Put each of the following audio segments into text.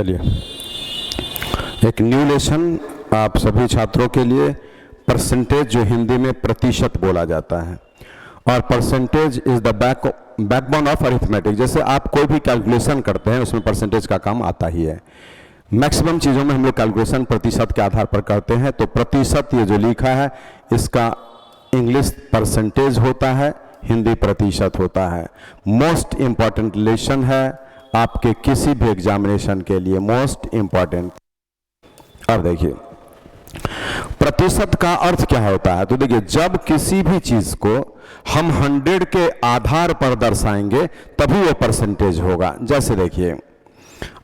चलिए, एक new lesson आप सभी छात्रों के लिए। परसेंटेज जो हिंदी में प्रतिशत बोला जाता है, और percentage is the backbone of arithmetic. जैसे आप कोई भी कैलकुलेशन करते हैं उसमें परसेंटेज का काम आता ही है। मैक्सिमम चीज़ों में हम लोग कैलकुलेशन प्रतिशत के आधार पर करते हैं। तो प्रतिशत ये जो लिखा है इसका इंग्लिश परसेंटेज होता है, हिंदी प्रतिशत होता है। मोस्ट इंपॉर्टेंट लेसन है आपके किसी भी एग्जामिनेशन के लिए, मोस्ट इंपॉर्टेंट। अब देखिए प्रतिशत का अर्थ क्या होता है। तो देखिए, जब किसी भी चीज को हम 100 के आधार पर दर्शाएंगे तभी वो परसेंटेज होगा। जैसे देखिए,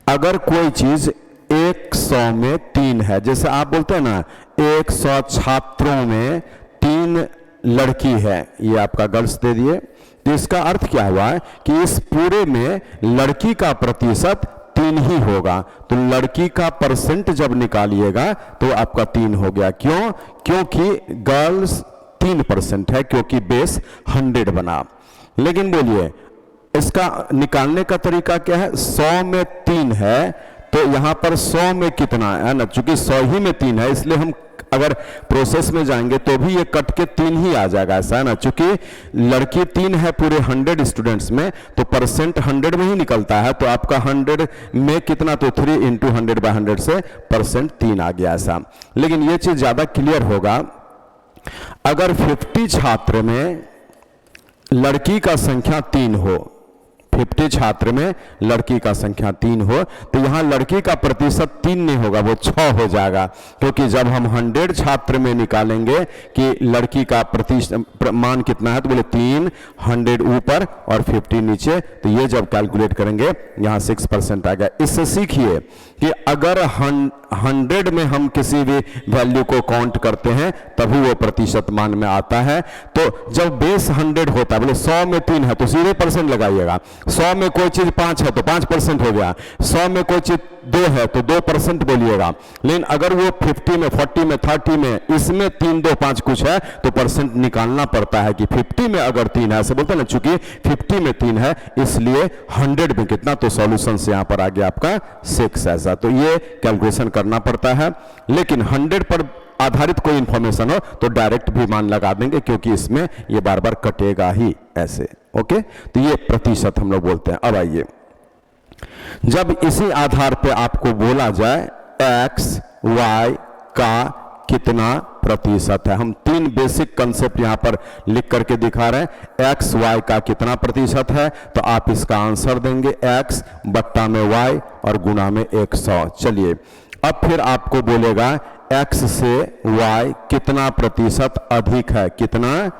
अगर कोई चीज 100 में 3 है, जैसे आप बोलते हैं ना 100 छात्रों में 3 लड़की है, ये आपका गर्ल्स दे दिए, तो इसका अर्थ क्या हुआ है कि इस पूरे में लड़की का प्रतिशत 3 ही होगा। तो लड़की का परसेंट जब निकालिएगा तो आपका 3 हो गया। क्यों? क्योंकि गर्ल्स 3% है, क्योंकि बेस 100 बना। लेकिन बोलिए इसका निकालने का तरीका क्या है। 100 में 3 है तो यहां पर 100 में कितना है ना, चूंकि 100 ही में 3 है इसलिए हम अगर प्रोसेस में जाएंगे तो भी ये कट के 3 ही आ जाएगा, ऐसा है ना। चूंकि लड़की 3 है पूरे 100 स्टूडेंट्स में, तो परसेंट 100 में ही निकलता है। तो आपका 100 में कितना, तो 3 इंटू 100/100 से परसेंट 3 आ गया ऐसा। लेकिन ये चीज ज्यादा क्लियर होगा अगर 50 छात्र में लड़की का संख्या 3 हो, 50 छात्र में लड़की का संख्या 3 हो, तो यहां लड़की का प्रतिशत 3 नहीं होगा, वो 6 हो जाएगा। क्योंकि जब हम 100 छात्र में निकालेंगे कि लड़की का प्रतिशत मान कितना है, तो बोले 3, 100 ऊपर और 50 नीचे, तो ये जब कैलकुलेट करेंगे यहां 6% आ गया। इससे सीखिए कि अगर 100 में हम किसी भी वैल्यू को काउंट करते हैं तभी वो प्रतिशत मान में आता है। तो जब बेस 100 होता है, बोले 100 में 3 है तो सीधे परसेंट लगाइएगा। 100 में कोई चीज 5 है तो 5% हो गया। 100 में कोई चीज 2 है तो 2% बोलिएगा। लेकिन अगर वो 50 में, 40 में, 30 में, इसमें 3, 2, 5 कुछ है तो परसेंट निकालना पड़ता है कि 50 में अगर 3 है, ऐसे बोलते हैं ना, चूंकि 50 में 3 है इसलिए 100 में कितना, तो सॉल्यूशन से यहां पर आ गया आपका 6 ऐसा। तो ये कैलकुलेशन करना पड़ता है। लेकिन 100 पर आधारित कोई इंफॉर्मेशन हो तो डायरेक्ट भी मान लगा देंगे, क्योंकि इसमें ये बार बार कटेगा ही ऐसे। ओके, तो ये प्रतिशत हम लोग बोलते हैं। अब आइए, जब इसी आधार पे आपको बोला जाए x, y का कितना प्रतिशत है, हम 3 बेसिक कंसेप्ट यहां पर लिख करके दिखा रहे हैं। x, y का कितना प्रतिशत है, तो आप इसका आंसर देंगे x बट्टा में y और गुणा में 100। चलिए, अब फिर आपको बोलेगा x से y कितना प्रतिशत अधिक है, कितना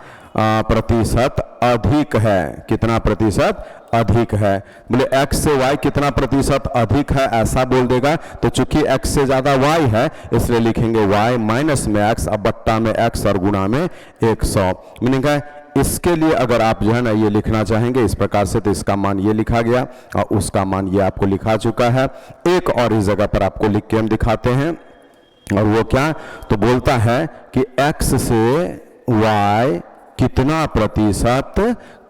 प्रतिशत अधिक है, कितना प्रतिशत अधिक है। बोले x से y कितना प्रतिशत अधिक है, ऐसा बोल देगा। तो चूंकि x से ज्यादा y है इसलिए लिखेंगे y माइनस में x, अब बट्टा में x और गुणा में 100। मीनिंग है इसके लिए अगर आप जो है ना ये लिखना चाहेंगे इस प्रकार से, तो इसका मान ये लिखा गया और उसका मान ये आपको लिखा चुका है। एक और इस जगह पर आपको लिख के हम दिखाते हैं, और वो क्या, तो बोलता है कि x से y कितना प्रतिशत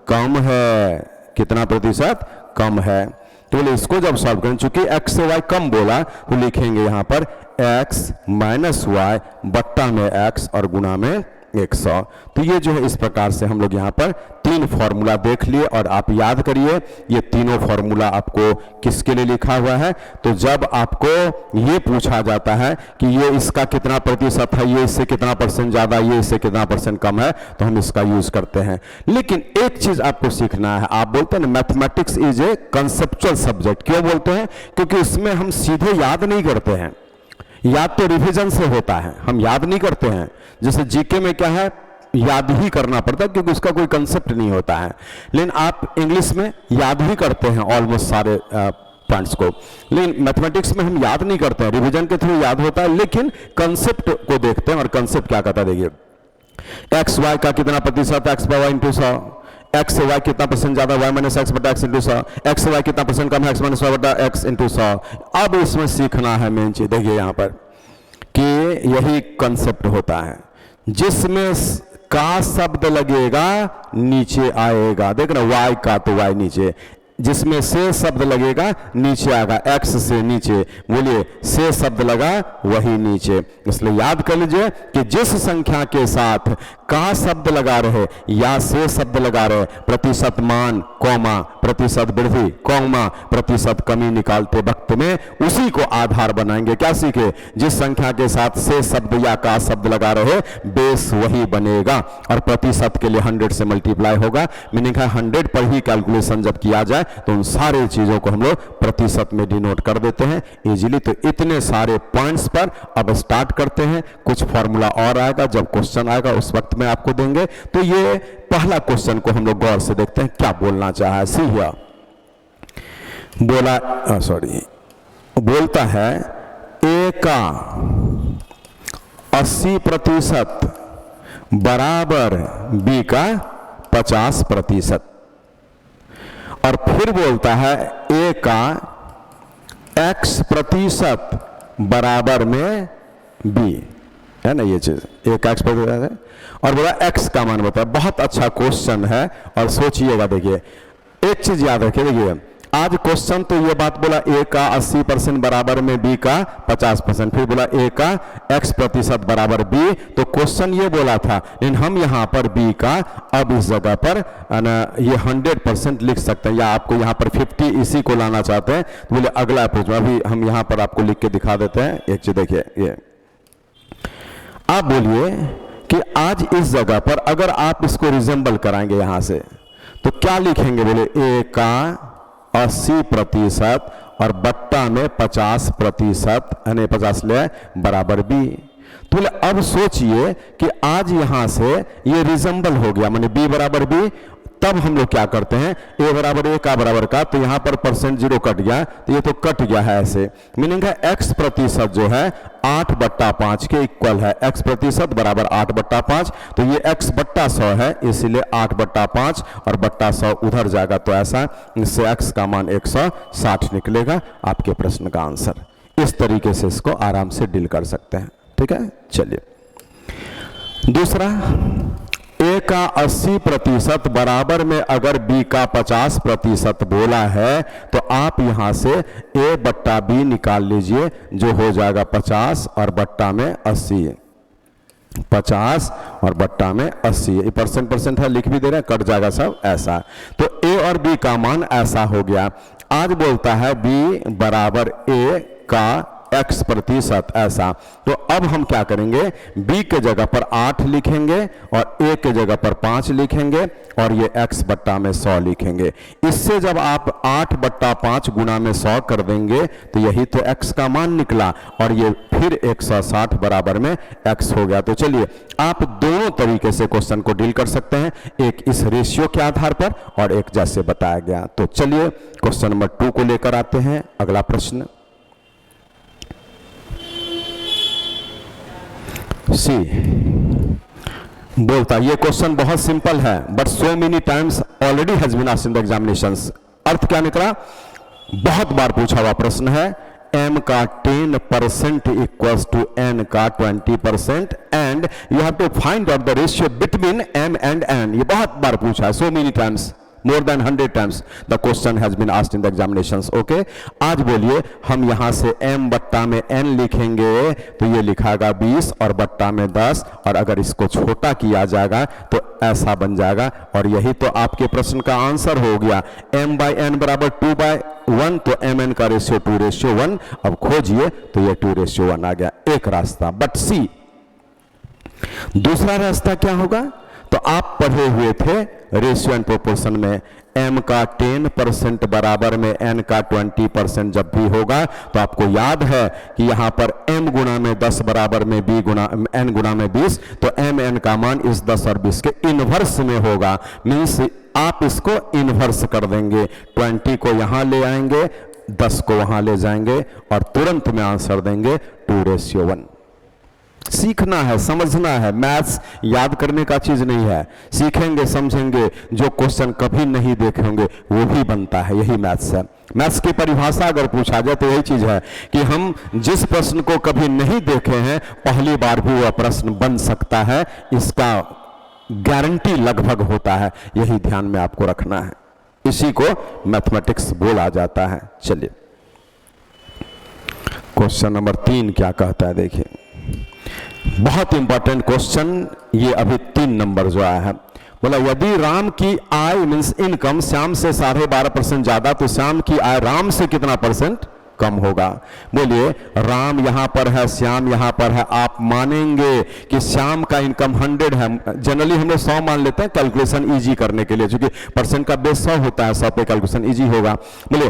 कम है, कितना प्रतिशत कम है। तो बोले इसको जब सॉल्व करें, चूंकि x से y कम बोला तो लिखेंगे यहां पर x माइनस y बट्टा में x और गुणा में 100। तो ये जो है इस प्रकार से हम लोग यहाँ पर 3 फॉर्मूला देख लिए, और आप याद करिए ये तीनों फॉर्मूला आपको किसके लिए लिखा हुआ है। तो जब आपको ये पूछा जाता है कि ये इसका कितना प्रतिशत है, ये इससे कितना परसेंट ज्यादा, ये इससे कितना परसेंट कम है, तो हम इसका यूज करते हैं। लेकिन एक चीज आपको सीखना है, आप बोलते हैं ना mathematics is a conceptual subject. क्यों बोलते हैं? क्योंकि इसमें हम सीधे याद नहीं करते हैं, याद तो रिवीजन से होता है, हम याद नहीं करते हैं। जैसे जीके में क्या है, याद ही करना पड़ता है क्योंकि उसका कोई कंसेप्ट नहीं होता है। लेकिन आप इंग्लिश में याद ही करते हैं ऑलमोस्ट सारे पॉइंट्स को। लेकिन मैथमेटिक्स में हम याद नहीं करते हैं, रिवीजन के थ्रू याद होता है, लेकिन कंसेप्ट को देखते हैं। और कंसेप्ट क्या कहता है, देखिए एक्स वाई का कितना प्रतिशत, X by Y into 100, X से वाई कितना परसेंट ज्यादा, वाई माइनस एक्स बटा एक्स इंटू 100, एक्स से वाई कितना परसेंट कम है, एक्स माइनस वाई बटा एक्स इंटू 100। अब इसमें सीखना है मेन चीज, देखिए यहां पर कि यही कंसेप्ट होता है, जिसमें का शब्द लगेगा नीचे आएगा। देख ना, वाई का तो वाई नीचे, जिसमें से शब्द लगेगा नीचे आएगा, एक्स से नीचे, बोलिए से शब्द लगा वही नीचे। इसलिए याद कर लीजिए कि जिस संख्या के साथ का शब्द लगा रहे या से शब्द लगा रहे, प्रतिशत मान कौमा, प्रतिशत वृद्धि कौमा, प्रतिशत कमी निकालते वक्त में उसी को आधार बनाएंगे। क्या सीखे? जिस संख्या के साथ से शब्द या का शब्द लगा रहे बेस वही बनेगा और प्रतिशत के लिए 100 से मल्टीप्लाई होगा। मीनिंग है 100 पर ही कैलकुलेशन जब किया जाए तो उन सारे चीजों को हम लोग प्रतिशत में डिनोट कर देते हैं इजीली। तो इतने सारे पॉइंट्स पर अब स्टार्ट करते हैं। कुछ फॉर्मूला और आएगा, जब क्वेश्चन आएगा उस वक्त में आपको देंगे। तो ये पहला क्वेश्चन को हम लोग गौर से देखते हैं क्या बोलना चाहा है। सी हियर, बोलता है ए का 80% बराबर बी का 50%। और फिर बोलता है ए का x% बराबर में बी, है ना ये चीज, ए का x% है और बोला x का मान बताया। बहुत अच्छा क्वेश्चन है और सोचिएगा। देखिए एक चीज याद रखिए, देखिए आज क्वेश्चन तो ये बात बोला ए का 80% बराबर में बी का 50%, फिर बोला ए का x% बराबर बी। तो क्वेश्चन ये बोला था, लेकिन हम यहाँ पर बी का अब इस जगह पर ये 100% लिख सकते हैं, या आपको यहाँ पर 50 इसी को लाना चाहते हैं तो बोले अगला अप्रोच। अभी हम यहाँ पर आपको लिख के दिखा देते हैं। एक चीज देखिए, ये आप बोलिए कि आज इस जगह पर अगर आप इसको रिजेंबल कराएंगे यहाँ से तो क्या लिखेंगे? बोले ए का 80% और बट्टा में 50%, यानी 50 ले बराबर बी। तो बोले अब सोचिए कि आज यहां से ये रिजेंबल हो गया, माने बी बराबर बी। तब हम लोग क्या करते हैं, ए बराबर ए का बराबर का, तो यहां पर %0 कट गया, तो ये तो कट गया है ऐसे। मीनिंग है x% जो है 8/5 के इक्वल है। x% बराबर 8/5, तो ये x/100 है, इसीलिए 8/5 और बट्टा 100 उधर जाएगा, तो ऐसा इससे x का मान 160 निकलेगा। आपके प्रश्न का आंसर इस तरीके से इसको आराम से डील कर सकते हैं। ठीक है, चलिए दूसरा, ए का 80% बराबर में अगर बी का 50% बोला है तो आप यहां से ए बट्टा बी निकाल लीजिए, जो हो जाएगा 50 और बट्टा में 80, 50 और बट्टा में 80। ये % है, लिख भी दे रहे हैं, कट जाएगा सब ऐसा। तो ए और बी का मान ऐसा हो गया। आज बोलता है बी बराबर ए का x% ऐसा। तो अब हम क्या करेंगे, b के जगह पर 8 लिखेंगे और a के जगह पर 5 लिखेंगे और ये x बट्टा में 100 लिखेंगे। इससे जब आप 8/5 गुना में 100 कर देंगे तो यही तो x का मान निकला और ये फिर 160 बराबर में x हो गया। तो चलिए आप दोनों तरीके से क्वेश्चन को डील कर सकते हैं, एक इस रेशियो के आधार पर और एक जैसे बताया गया। तो चलिए क्वेश्चन नंबर 2 को लेकर आते हैं। अगला प्रश्न सी बोलता, ये क्वेश्चन बहुत सिंपल है but so many times already has been asked in the examinations. अर्थ क्या निकला, बहुत बार पूछा हुआ प्रश्न है। m का 10% इक्वल्स टू n का 20% and you have to find out the ratio between m and n। ये बहुत बार पूछा है, so many times, more than 100 times the question has been asked in the examinations. Okay, आज बोलिए हम यहां से m बट्टा में n लिखेंगे तो ये लिखागा 20 और बट्टा में 10, और अगर इसको छोटा किया जाएगा तो ऐसा बन जाएगा। और यही तो आपके प्रश्न का आंसर हो गया। m/n बराबर 2/1, तो mn का रेशियो 2:1। अब खोजिए तो ये 2:1 आ गया, एक रास्ता। बट सी दूसरा रास्ता क्या होगा, तो आप पढ़े हुए थे रेशियो एंड प्रोपोर्शन में, m का 10% बराबर में n का 20% जब भी होगा तो आपको याद है कि यहां पर m गुना में 10 बराबर में b गुना n गुना में 20, तो mn का मान इस 10 और 20 के इनवर्स में होगा। मीन्स आप इसको इनवर्स कर देंगे, 20 को यहां ले आएंगे, 10 को वहां ले जाएंगे और तुरंत में आंसर देंगे 2:1। सीखना है, समझना है, मैथ्स याद करने का चीज नहीं है, सीखेंगे समझेंगे। जो क्वेश्चन कभी नहीं देखे होंगे वो भी बनता है, यही मैथ्स है। मैथ्स की परिभाषा अगर पूछा जाए तो यही चीज है कि हम जिस प्रश्न को कभी नहीं देखे हैं पहली बार भी वह प्रश्न बन सकता है, इसका गारंटी लगभग होता है। यही ध्यान में आपको रखना है। इसी को मैथमेटिक्स बोला जाता है। चलिए क्वेश्चन नंबर 3 क्या कहता है, देखिए बहुत इंपॉर्टेंट क्वेश्चन ये, अभी 3 नंबर जो आया है। बोला यदि राम की आय मीन्स इनकम श्याम से 12.5% ज्यादा तो श्याम की आय राम से कितना परसेंट कम होगा। बोलिए राम यहां पर है, श्याम यहां पर है, आप मानेंगे कि श्याम का इनकम 100 है। जनरली हम लोग 100 मान लेते हैं कैलकुलेशन इजी करने के लिए, क्योंकि परसेंट का बेस 100 होता है, 100 पे कैलकुलेशन इजी होगा। बोले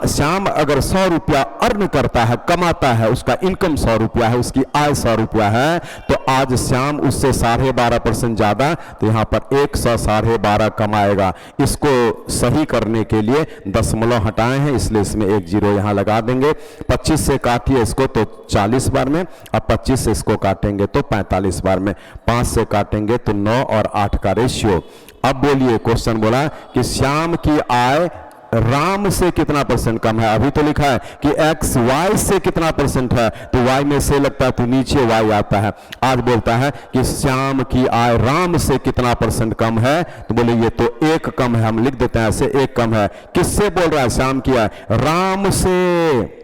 श्याम अगर 100 रुपया अर्न करता है, कमाता है, उसका इनकम 100 रुपया है, उसकी आय 100 रुपया है, तो आज श्याम उससे 12.5% ज्यादा, तो यहां पर 112 कमाएगा। इसको सही करने के लिए दशमलव हटाए हैं, इसलिए इसमें 1 0 यहां लगा देंगे। 25 से काटिए इसको तो 40 बार में, अब 25 से इसको काटेंगे तो 45 बार में, 5 से काटेंगे तो 9 और 8 का रेशियो। अब बोलिए क्वेश्चन बोला कि श्याम की आय राम से कितना परसेंट कम है। अभी तो लिखा है कि एक्स वाई से कितना परसेंट है, तो वाई में से लगता है तो नीचे वाई आता है। आज बोलता है कि श्याम की आय राम से कितना परसेंट कम है, तो बोले ये तो 1 कम है, हम लिख देते हैं ऐसे 1 कम है। किससे बोल रहा है श्याम की आय? राम से।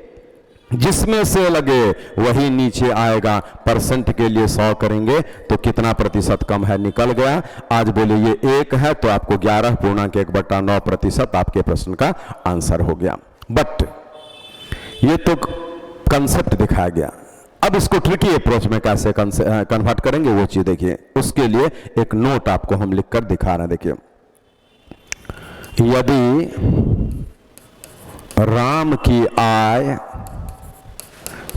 जिसमें से लगे वही नीचे आएगा। परसेंट के लिए 100 करेंगे तो कितना प्रतिशत कम है, निकल गया। आज बोले ये 1 है तो आपको 11.1/9% आपके प्रश्न का आंसर हो गया। बट ये तो कंसेप्ट दिखाया गया, अब इसको ट्रिकी अप्रोच में कैसे कन्वर्ट करेंगे वो चीज देखिए। उसके लिए एक नोट आपको हम लिखकर दिखा रहे हैं। देखिए यदि राम की आय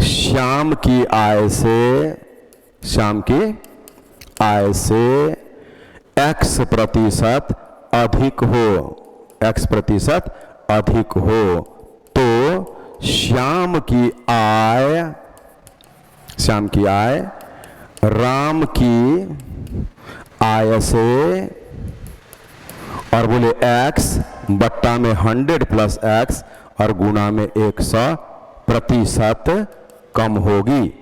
श्याम की आय से x% अधिक हो, तो श्याम की आय राम की आय से, और बोले x बट्टा में 100 + x और गुणा में 100% कम होगी।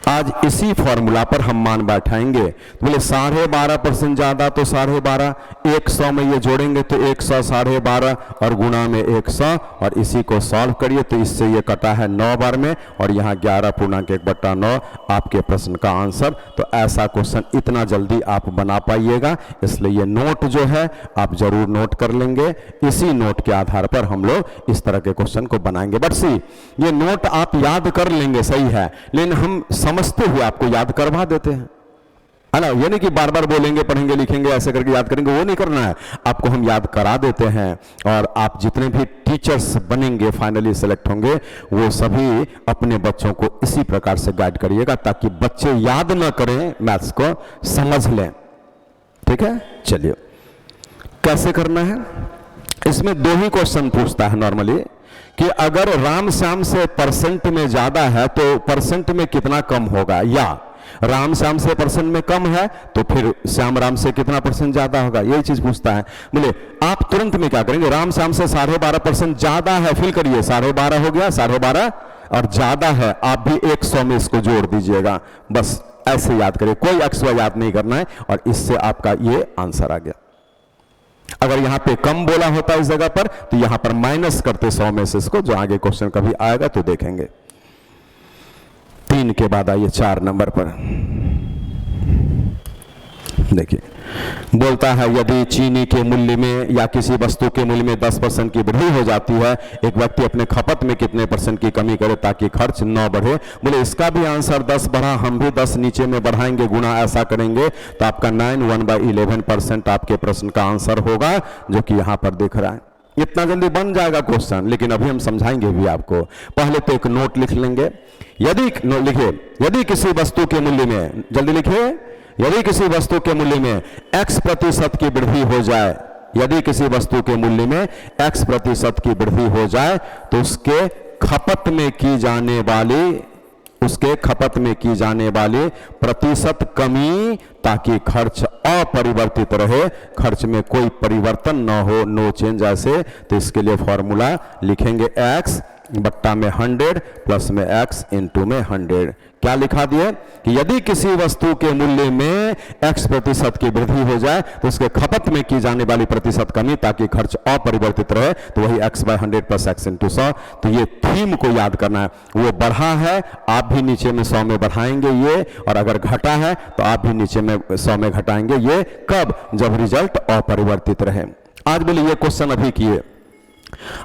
आज इसी फॉर्मूला पर हम मान बैठाएंगे। बोले 12.5% ज्यादा तो 12.5, 100 में ये जोड़ेंगे तो 100 12.5 और गुणा में 100, और इसी को सॉल्व करिए तो इससे ये कटा है 9 बार में, और यहाँ 11.1/9 आपके प्रश्न का आंसर। तो ऐसा क्वेश्चन इतना जल्दी आप बना पाइएगा, इसलिए ये नोट जो है आप जरूर नोट कर लेंगे। इसी नोट के आधार पर हम लोग इस तरह के क्वेश्चन को बनाएंगे। बट सी ये नोट आप याद कर लेंगे सही है, लेकिन हम समझते हुए आपको याद करवा देते हैं, है ना। यानी कि बार बार बोलेंगे, पढ़ेंगे, लिखेंगे, ऐसे करके याद करेंगे, वो नहीं करना है। आपको हम याद करा देते हैं, और आप जितने भी टीचर्स बनेंगे, फाइनली सेलेक्ट होंगे, वो सभी अपने बच्चों को इसी प्रकार से गाइड करिएगा ताकि बच्चे याद ना करें, मैथ्स को समझ लें। ठीक है, चलिए कैसे करना है। इसमें 2 ही क्वेश्चन पूछता है नॉर्मली कि अगर राम श्याम से परसेंट में ज्यादा है तो परसेंट में कितना कम होगा, या राम श्याम से परसेंट में कम है तो फिर श्याम राम से कितना परसेंट ज्यादा होगा, यही चीज पूछता है। बोले आप तुरंत में क्या करेंगे, राम श्याम से 12.5% ज्यादा है, फिल करिए 12.5 हो गया, 12.5 और ज्यादा है, आप भी 100 में इसको जोड़ दीजिएगा। बस ऐसे याद करिए, कोई अक्षर याद नहीं करना है, और इससे आपका ये आंसर आ गया। अगर यहां पे कम बोला होता इस जगह पर तो यहां पर माइनस करते 100 में से इसको, जो आगे क्वेश्चन कभी आएगा तो देखेंगे। 3 के बाद आइए 4 नंबर पर। देखिए बोलता है यदि चीनी के मूल्य में या किसी वस्तु के मूल्य में 10% की वृद्धि हो जाती है, एक व्यक्ति अपने खपत में कितने % की कमी करे ताकि खर्च न बढ़े। बोले इसका भी आंसर 10 बढ़ा, हम भी 10 नीचे में बढ़ाएंगे, गुना ऐसा करेंगे तो आपका 9 1/11% आपके प्रश्न का आंसर होगा, जो कि यहां पर दिख रहा है। इतना जल्दी बन जाएगा क्वेश्चन, लेकिन अभी हम समझाएंगे भी आपको। पहले तो एक नोट लिख लेंगे। यदि किसी वस्तु के मूल्य में, जल्दी लिखिए, यदि किसी वस्तु के मूल्य में x% की वृद्धि हो जाए, यदि किसी वस्तु के मूल्य में x% की वृद्धि हो जाए तो उसके खपत में की जाने वाली प्रतिशत कमी, ताकि खर्च अपरिवर्तित रहे, खर्च में कोई परिवर्तन न हो, नो चेंज ऐसे। तो इसके लिए फॉर्मूला लिखेंगे x बट्टा में 100 प्लस में x इंटू में 100। क्या लिखा दिए कि यदि किसी वस्तु के मूल्य में x प्रतिशत की वृद्धि हो जाए तो उसके खपत में की जाने वाली प्रतिशत कमी ताकि खर्च अपरिवर्तित रहे, तो वही x/100 प्लस x इंटू 100। तो ये थीम को याद करना है। वो बढ़ा है, आप भी नीचे में 100 में बढ़ाएंगे ये, और अगर घटा है तो आप भी नीचे में 100 में घटाएंगे ये। कब? जब रिजल्ट अपरिवर्तित रहे। आज बोलिए ये क्वेश्चन अभी किए,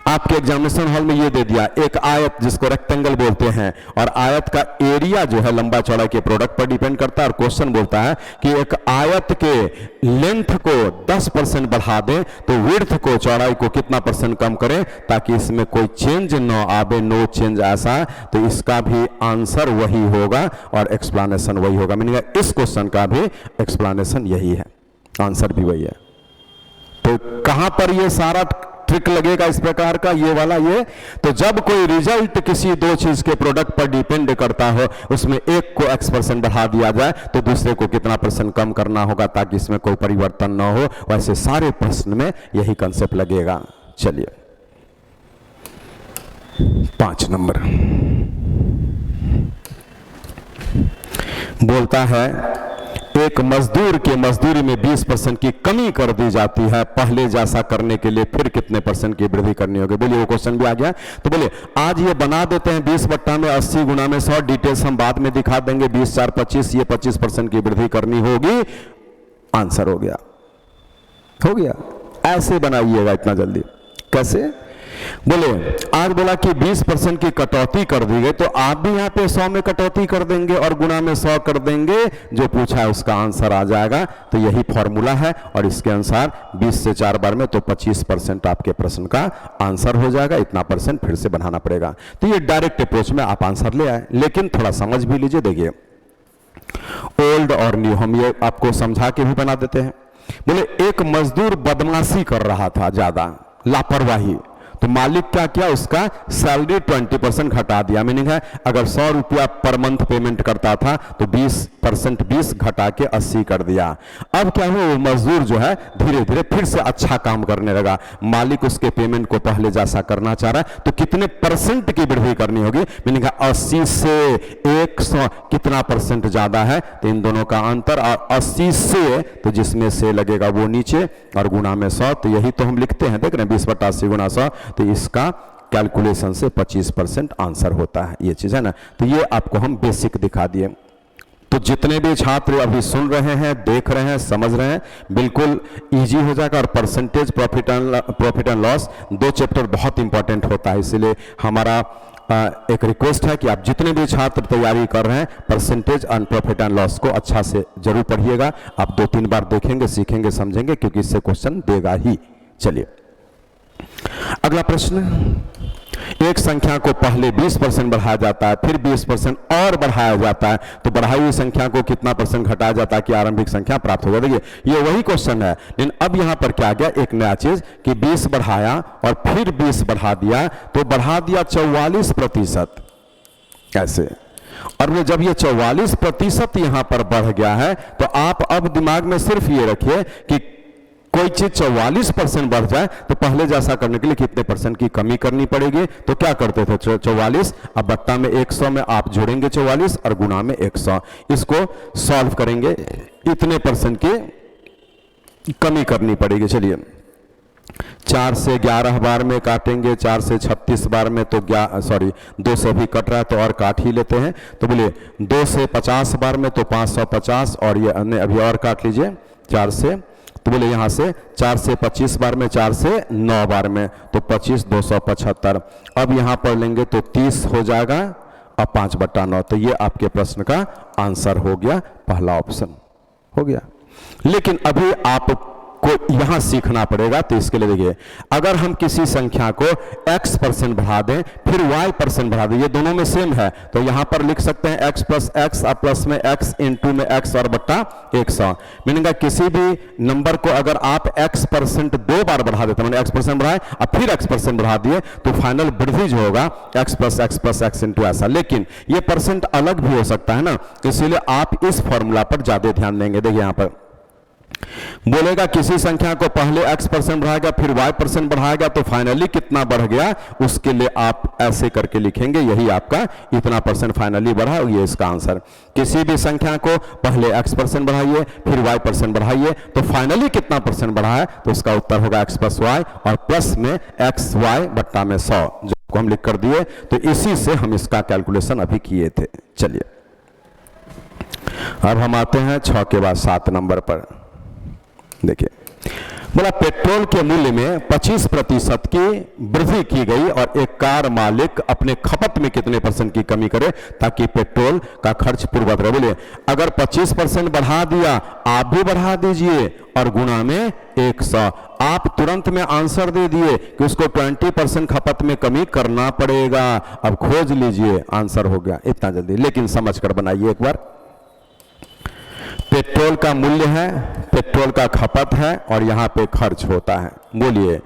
आपके एग्जामिनेशन हॉल में ये दे दिया, एक आयत जिसको रेक्टेंगल बोलते हैं, और आयत का एरिया जो है लंबा चौड़ाई के प्रोडक्ट पर डिपेंड करता है, और क्वेश्चन बोलता है कि एक आयत के लेंथ को 10% बढ़ा दें तो विड्थ को, चौड़ाई को कितना परसेंट कम करें ताकि इसमें कोई चेंज न आवे, नो चेंज ऐसा। तो इसका भी आंसर वही होगा और एक्सप्लेनेशन वही होगा। मीनिंग इस क्वेश्चन का भी एक्सप्लेनेशन यही है, आंसर भी वही है। तो कहां पर ये सारा ट्रिक लगेगा इस प्रकार का, ये वाला ये, तो जब कोई रिजल्ट किसी दो चीज के प्रोडक्ट पर डिपेंड करता हो, उसमें एक को x% बढ़ा दिया जाए तो दूसरे को कितना % कम करना होगा ताकि इसमें कोई परिवर्तन ना हो। वैसे सारे प्रश्न में यही कंसेप्ट लगेगा। चलिए 5 नंबर बोलता है, एक मजदूर के मजदूरी में 20% की कमी कर दी जाती है, पहले जैसा करने के लिए फिर कितने % की वृद्धि करनी होगी। बोलिए वो क्वेश्चन भी आ गया। तो बोलिए आज ये बना देते हैं 20 बट्टा में 80 गुना में 100, डिटेल्स हम बाद में दिखा देंगे। 20 4 25, ये 25% की वृद्धि करनी होगी। आंसर हो गया, हो गया। ऐसे बनाइएगा इतना जल्दी। कैसे? बोले आज बोला कि 20% की कटौती कर दी गई, तो आप भी यहाँ पे 100 में कटौती कर देंगे और गुना में 100 कर देंगे, जो पूछा है उसका आंसर आ जाएगा। तो यही फॉर्मूला है, और इसके अनुसार 20 से 4 बार में तो 25% आपके प्रश्न का आंसर हो जाएगा। इतना % फिर से बनाना पड़ेगा। तो ये डायरेक्ट अप्रोच में आप आंसर ले आए, लेकिन थोड़ा समझ भी लीजिए। देखिए ओल्ड और न्यू हम ये आपको समझा के भी बना देते हैं। बोले एक मजदूर बदमाशी कर रहा था, ज्यादा लापरवाही, तो मालिक क्या किया, उसका सैलरी 20% घटा दिया। मीनिंग है अगर 100 रुपया पर मंथ पेमेंट करता था तो 20% 20 घटा के 80 कर दिया। अब क्या हुआ, वो मजदूर जो है धीरे धीरे फिर से अच्छा काम करने लगा। मालिक उसके पेमेंट को पहले जैसा करना चाह रहा है, तो कितने % की वृद्धि करनी होगी। मीनिंग है 80 से 100 कितना % ज्यादा है, तो इन दोनों का अंतर। और 80 से तो जिसमें से लगेगा वो नीचे, और गुना में 100, तो यही तो हम लिखते हैं, देख रहे हैं 20/80 गुना 100। तो इसका कैलकुलेशन से 25% आंसर होता है। ये चीज है ना, तो ये आपको हम बेसिक दिखा दिए। तो जितने भी छात्र अभी सुन रहे हैं, देख रहे हैं, समझ रहे हैं, बिल्कुल इजी हो जाएगा। और percentage, profit and loss, 2 chapter बहुत इंपॉर्टेंट होता है। इसलिए हमारा एक रिक्वेस्ट है कि आप जितने भी छात्र तैयारी कर रहे हैं, percentage and profit and loss को अच्छा से जरूर पढ़िएगा। आप 2-3 बार देखेंगे, सीखेंगे, समझेंगे, क्योंकि इससे क्वेश्चन देगा ही। चलिए अगला प्रश्न, एक संख्या को पहले 20% बढ़ाया जाता है, फिर 20% और बढ़ाया जाता है, तो बढ़ाई हुई संख्या को कितना % घटाया जाता है कि आरंभिक संख्या प्राप्त होगा। देखिए ये वही क्वेश्चन है, लेकिन अब यहां पर क्या गया, एक नया चीज कि 20 बढ़ाया और फिर 20 बढ़ा दिया, तो बढ़ा दिया 44%। ऐसे, और वो जब ये 44% यहां पर बढ़ गया है, तो आप अब दिमाग में सिर्फ ये रखिए कि कोई चीज 44% बढ़ जाए तो पहले जैसा करने के लिए कितने % की कमी करनी पड़ेगी। तो क्या करते थे, 44, अब बट्टा में 100 में आप जोड़ेंगे 44 और गुना में 100, इसको सॉल्व करेंगे, इतने % की कमी करनी पड़ेगी। चलिए 4 से 11 बार में काटेंगे, 4 से 36 बार में, तो 2 से भी कट रहा है तो और काट ही लेते हैं। तो बोलिए 2 से 50 बार में तो 550, और ये अन्य अभी और काट लीजिए 4 से, तो बोले यहां से 4 से 25 बार में, 4 से 9 बार में, तो 25 275। अब यहां पर लेंगे तो 30 हो जाएगा, अब 5/9, तो ये आपके प्रश्न का आंसर हो गया, पहला ऑप्शन हो गया। लेकिन अभी आप को यहां सीखना पड़ेगा। तो इसके लिए देखिए, अगर हम किसी संख्या को x% बढ़ा दें फिर y% बढ़ा दें, ये दोनों में सेम है, तो यहां पर लिख सकते हैं x + x, और प्लस में x इंटू में x और बट्टा 100। मीनिंग किसी भी नंबर को अगर आप x% 2 बार बढ़ा देते, मैंने x% बढ़ाए और फिर x% बढ़ा दिए, तो फाइनल वृद्धि जो होगा x + x इंटू ऐसा। लेकिन ये % अलग भी हो सकता है ना, इसीलिए आप इस फॉर्मूला पर ज्यादा ध्यान देंगे। देखिए यहां पर बोलेगा किसी संख्या को पहले x% बढ़ाएगा फिर y% बढ़ाएगा तो फाइनली कितना बढ़ गया, उसके लिए आप ऐसे करके लिखेंगे, यही आपका इतना परसेंट फाइनली बढ़ा, ये इसका आंसर। किसी भी संख्या को पहले x% बढ़ाइए फिर y% बढ़ाइए तो फाइनली कितना परसेंट बढ़ा है, तो इसका उत्तर होगा x + y और प्लस में xy बट्टा में 100 जो हम लिख कर दिए। तो इसी से हम इसका कैलकुलेशन अभी किए थे। चलिए अब हम आते हैं 6 के बाद 7 नंबर पर। देखिए बोला पेट्रोल के मूल्य में 25% की वृद्धि की गई और एक कार मालिक अपने खपत में कितने % की कमी करे ताकि पेट्रोल का खर्च पूर्ववत रहे। बोलिए अगर 25% बढ़ा दिया आप भी बढ़ा दीजिए और गुणा में 100, आप तुरंत में आंसर दे दिए कि उसको 20% खपत में कमी करना पड़ेगा। अब खोज लीजिए, आंसर हो गया इतना जल्दी, लेकिन समझ कर बनाइए एक बार। पेट्रोल का मूल्य है, पेट्रोल का खपत है और यहां पे खर्च होता है। बोलिए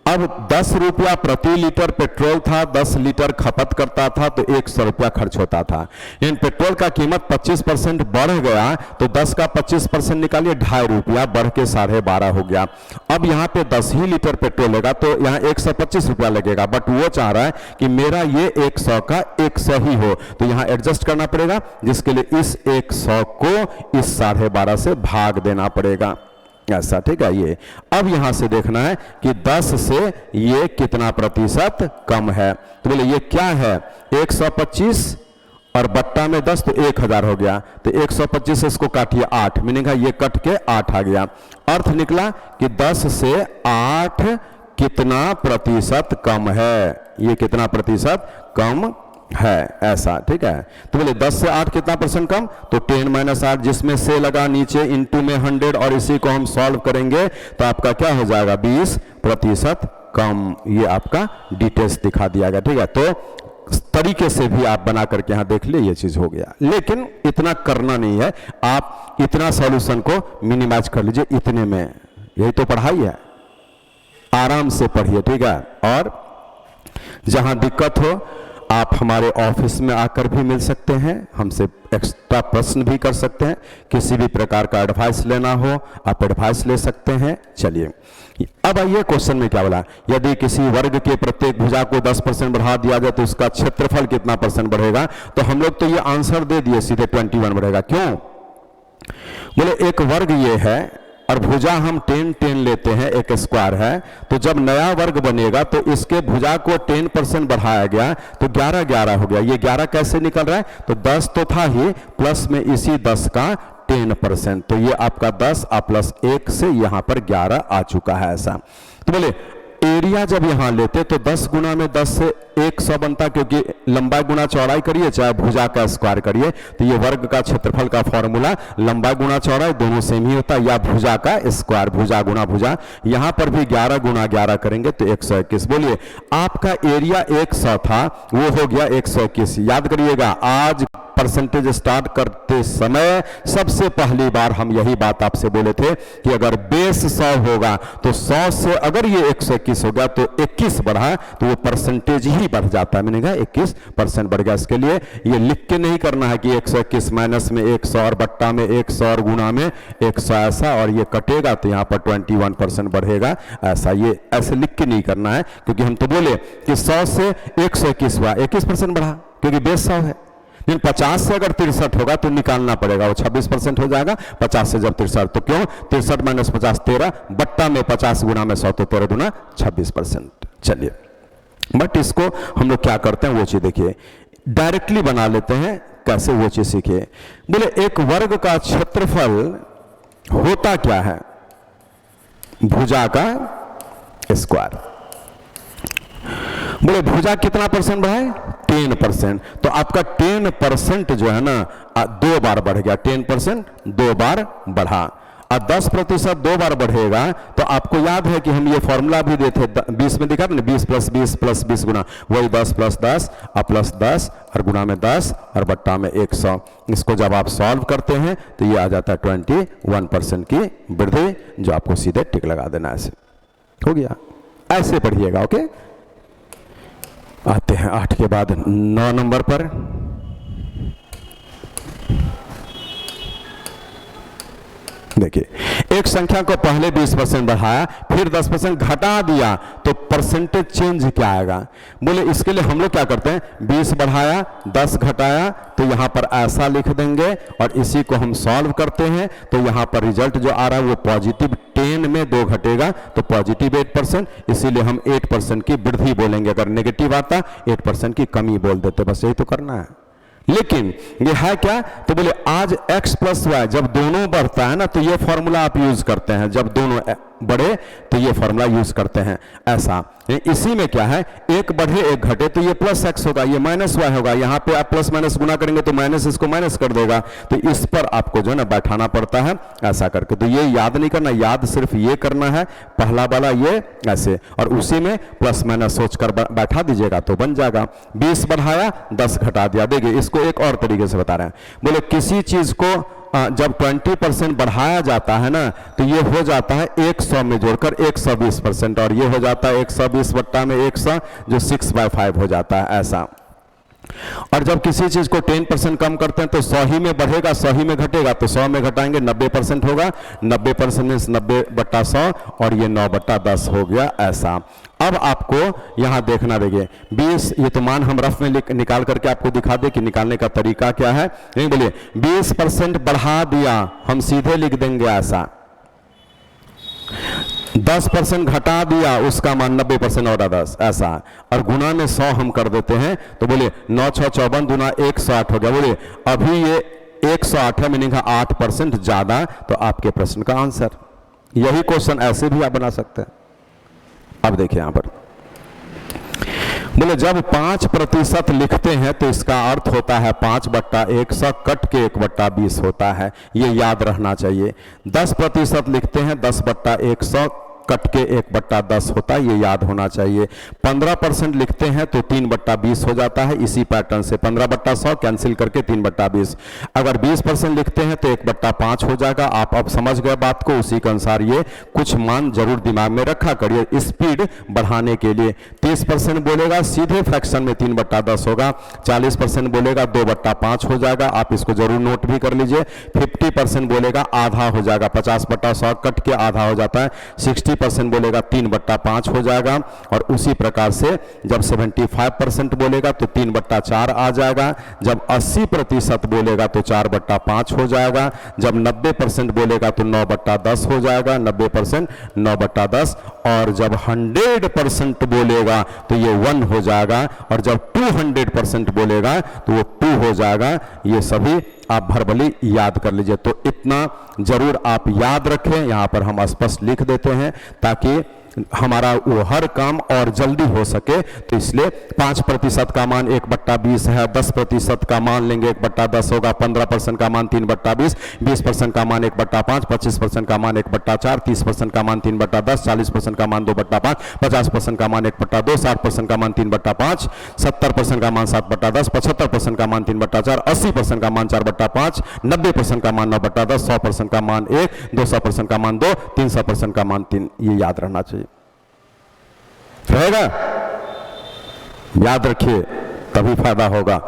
अब 10 रुपया प्रति लीटर पेट्रोल था, 10 लीटर खपत करता था तो 100 रुपया खर्च होता था। इन पेट्रोल का कीमत 25% बढ़ गया तो 10 का 25% निकालिए, 2.5 रुपया बढ़ के 12.5 हो गया। अब यहाँ पे 10 ही लीटर पेट्रोल लेगा तो यहाँ 125 रुपया लगेगा, बट वो चाह रहा है कि मेरा ये 100 का 100 ही हो, तो यहाँ एडजस्ट करना पड़ेगा, जिसके लिए इस 100 को इस 12.5 से भाग देना पड़ेगा, ऐसा, ठीक है। ये अब यहां से देखना है कि 10 से ये कितना प्रतिशत कम है। तो बोले ये क्या है, 125 और बट्टा में 10 तो 1000 हो गया, तो 125 से इसको काटिए 8, मीनिंग है ये कट के 8 आ गया। अर्थ निकला कि 10 से 8 कितना प्रतिशत कम है, ये कितना प्रतिशत कम है, ऐसा, ठीक है। तो बोले 10 से 8 कितना % कम, तो 10 - 8 जिसमें से लगा नीचे इंटू में 100 और इसी को हम सॉल्व करेंगे तो आपका क्या हो जाएगा 20% कम। ये आपका डिटेल्स दिखा दिया गया, ठीक है। तो तरीके से भी आप बना करके यहां देख ले, ये चीज हो गया, लेकिन इतना करना नहीं है, आप इतना सॉल्यूशन को मिनिमाइज कर लीजिए, इतने में यही तो पढ़ाई है, आराम से पढ़िए, ठीक है। और जहां दिक्कत हो आप हमारे ऑफिस में आकर भी मिल सकते हैं, हमसे एक्स्ट्रा प्रश्न भी कर सकते हैं, किसी भी प्रकार का एडवाइस लेना हो आप एडवाइस ले सकते हैं। चलिए अब आइए क्वेश्चन में क्या बोला, यदि किसी वर्ग के प्रत्येक भुजा को 10% बढ़ा दिया जाए तो उसका क्षेत्रफल कितना % बढ़ेगा। तो हम लोग तो ये आंसर दे दिए सीधे 21 बढ़ेगा। क्यों, बोले एक वर्ग ये है और भुजा हम 10 लेते हैं, एक स्क्वायर है, तो जब नया वर्ग बनेगा तो इसके भुजा को 10% बढ़ाया गया तो 11 हो गया। ये 11 कैसे निकल रहा है, तो 10 तो था ही, प्लस में इसी 10 का 10%, तो ये आपका 10 प्लस 1 से यहां पर 11 आ चुका है, ऐसा। तो बोले एरिया जब यहां लेते तो 10 गुना में 10 से 100 बनता, क्योंकि लंबाई गुना चौड़ाई करिए चाहे भुजा का स्क्वायर करिए, तो ये वर्ग का क्षेत्रफल का फॉर्मूला लंबाई गुना चौड़ाई दोनों सेम ही होता है, या भुजा का स्क्वायर, भुजा गुना भुजा। यहां पर भी 11 गुना 11 करेंगे तो 121। बोलिए आपका एरिया 100 था, वो हो गया 121। याद करिएगा आज परसेंटेज स्टार्ट करते समय सबसे पहली बार हम यही बात आपसे बोले थे कि अगर बेस 100 होगा तो 100 से अगर ये 121 हो गया तो 21 बढ़ा तो वो परसेंटेज ही बढ़ जाता है, मैंने कहा 21% बढ़ गया। इसके लिए ये लिख के नहीं करना है कि 121 माइनस में 100 और बट्टा में 100 और गुना में 100 ऐसा, और ये कटेगा तो यहाँ पर 21% बढ़ेगा, ऐसा। ये ऐसे लिख के नहीं करना है, क्योंकि हम तो बोले कि 100 से 121 हुआ, 21% बढ़ा क्योंकि बेस 100 है। लेकिन 50 से अगर 63 होगा तो निकालना पड़ेगा, वो 26% हो जाएगा। 50 से जब 63, तो क्यों 63 माइनस 50 13, बट्टा में 50 गुना में 100 तो 13 दूना 26%। चलिए बट इसको हम लोग क्या करते हैं वो चीज देखिए, डायरेक्टली बना लेते हैं, कैसे वो चीज सीखिए। बोले एक वर्ग का क्षेत्रफल होता क्या है, भुजा का स्क्वायर। बोले भुजा कितना % बढ़ाए, 10%, तो आपका 10% जो है ना 2 बार बढ़ गया, 10% 2 बार बढ़ा। और 10% 2 बार बढ़ेगा तो आपको याद है कि हम ये फॉर्मूला भी देते 20 में दिखा था ना, 20 + 20 + 20 गुना, वही 10 + 10 प्लस 10 और गुना में 10 और बट्टा में 100। इसको जब आप सॉल्व करते हैं तो ये आ जाता है 21% की वृद्धि, जो आपको सीधे टिक लगा देना, ऐसे हो गया। ऐसे पढ़िएगा, ओके। आते हैं 8 के बाद 9 नंबर पर। देखिए एक संख्या को पहले 20% बढ़ाया, फिर 10% घटा दिया, तो परसेंटेज चेंज क्या आएगा? बोले इसके लिए हम लोग क्या करते हैं, 20 बढ़ाया 10 घटाया, तो यहां पर ऐसा लिख देंगे और इसी को हम सॉल्व करते हैं। तो यहां पर रिजल्ट जो आ रहा है वो पॉजिटिव 10 में 2 घटेगा तो पॉजिटिव 8%, इसीलिए हम 8% की वृद्धि बोलेंगे। अगर नेगेटिव आता 8% की कमी बोल देते, बस यही तो करना है। लेकिन ये है क्या, तो बोले आज x प्लस वाई जब दोनों बढ़ता है ना तो ये फॉर्मूला आप यूज करते हैं, जब दोनों बढ़े तो ये फॉर्मूला यूज करते हैं। ऐसा इसी में क्या है, एक बढ़े एक घटे तो ये प्लस x होगा, ये माइनस वाई होगा। यहाँ पे आप प्लस माइनस गुना करेंगे तो माइनस इसको माइनस कर देगा, तो इस पर आपको जो है ना बैठाना पड़ता है ऐसा करके। तो ये याद नहीं करना, याद सिर्फ ये करना है, पहला वाला ये ऐसे, और उसी में प्लस माइनस सोचकर बैठा दीजिएगा तो बन जाएगा। 20 बढ़ाया 10 घटा दिया। देखिए इसको एक और तरीके से बता रहे हैं, बोले किसी चीज को जब 20% बढ़ाया जाता है ना तो ये हो जाता है 100 में जोड़कर 120%, और ये हो जाता है 120 बट्टा में 100 जो 6/5 हो जाता है ऐसा। और जब किसी चीज को 10% कम करते हैं तो 100 ही में बढ़ेगा 100 ही में घटेगा, तो 100 में घटाएंगे 90% होगा, 90% में 90/100 और ये 9/10 हो गया ऐसा। अब आपको यहां देखना, देखिए 20, ये तो मान हम रफ में निकाल करके आपको दिखा दे कि निकालने का तरीका क्या है। नहीं बोलिए 20% बढ़ा दिया, हम सीधे लिख देंगे ऐसा। 10% घटा दिया, उसका मान 90% और 10 ऐसा, और गुना में 100 हम कर देते हैं, तो बोलिए 9 6 54 दूना 108 हो गया। बोलिए अभी ये 108 है, मीनिंग 8% ज्यादा, तो आपके प्रश्न का आंसर। यही क्वेश्चन ऐसे भी आप बना सकते हैं। अब देखिए यहां पर बोले जब 5% लिखते हैं तो इसका अर्थ होता है 5/100 कट के 1/20 होता है, ये याद रहना चाहिए। 10% लिखते हैं 10/100 कट के 1/10 होता है, ये याद होना चाहिए। 15% लिखते हैं तो 3/20 हो जाता है, इसी पैटर्न से 15/100 कैंसिल करके 3/20। अगर 20% लिखते हैं तो 1/5 हो जाएगा। आप अब समझ गए बात को, उसी के अनुसार ये कुछ मान जरूर दिमाग में रखा करिए स्पीड बढ़ाने के लिए। 30% बोलेगा सीधे फ्रैक्शन में 3/10 होगा, 40% बोलेगा 2/5 हो जाएगा, आप इसको जरूर नोट भी कर लीजिए। 50% बोलेगा आधा हो जाएगा, 50/100 कट के आधा हो जाता है। 60% बोलेगा 3/5 हो जाएगा, और उसी प्रकार से जब 75% बोलेगा तो 3/4 आ जाएगा। जब 80% बोलेगा तो 4/5 हो जाएगा। जब 90% बोलेगा तो 9/10 हो जाएगा, 90% 9/10। और जब 100% बोलेगा तो ये 1 हो जाएगा, और जब 200% बोलेगा तो वो 2 हो जाएगा। ये सभी आप भरभली याद कर लीजिए। तो इतना जरूर आप याद रखें, यहां पर हम स्पष्ट लिख देते हैं ताकि हमारा वो हर काम और जल्दी हो सके। तो इसलिए 5% का मान 1/20 है, 10% का मान लेंगे 1/10 होगा, 15% का मान 3/20, 20% का मान 1/5, 25% का मान 1/4, 30% का मान 3/10, 40% का मान 2/5, 50% का मान 1/2, 60% का मान 3/5, 70% का मान 7/10, 75% का मान 3/4, 80% का मान 4/5, 90% का मान 9/10, 100% का मान 1, 200% का मान 2, 300% का मान 3। ये याद रहना चाहिए, रहेगा? याद रखिए तभी फायदा होगा।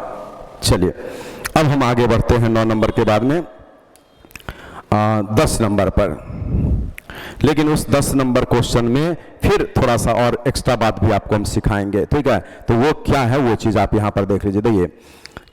चलिए अब हम आगे बढ़ते हैं 9 नंबर के बाद में 10 नंबर पर। लेकिन उस 10 नंबर क्वेश्चन में फिर थोड़ा सा और एक्स्ट्रा बात भी आपको हम सिखाएंगे, ठीक है? तो वो क्या है वो चीज आप यहां पर देख लीजिए। देखिए